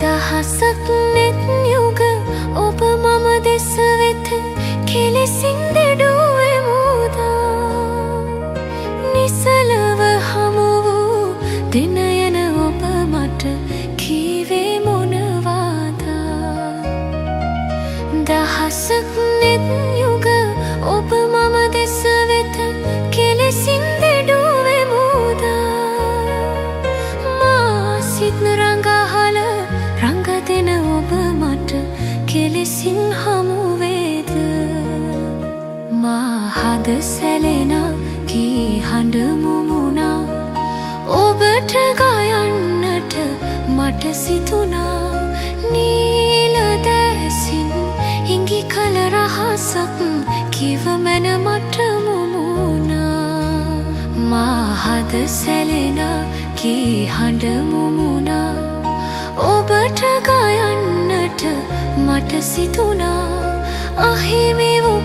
දහසක් නෙත් යුග ඔබ මම දෙස වෙත කෙලෙසින් දෙඩුවෙමුදා නිසලව හමු වූ දින යන ඔබ මට කීවේ මොනවාදා දහසක් නෙත් යුග ඔබ මම දෙස වෙත කෙලෙසින් දෙඩුවෙමුදා මා සිත් රඟහල රඟ දෙන ඔබ මට කෙලෙසින් හමු වේද මා හද සැලෙන කී හඬ මුමුණා ඔබට ගයන්නට මට සිතුණා නීල දැසින් හිඟි කල රහසක් කිව මැන මට මුමුණා මා හද සැලෙන කී හඬ මුමුණා ඔබට ගයන්නට මට සිතුණා අහිමි වූ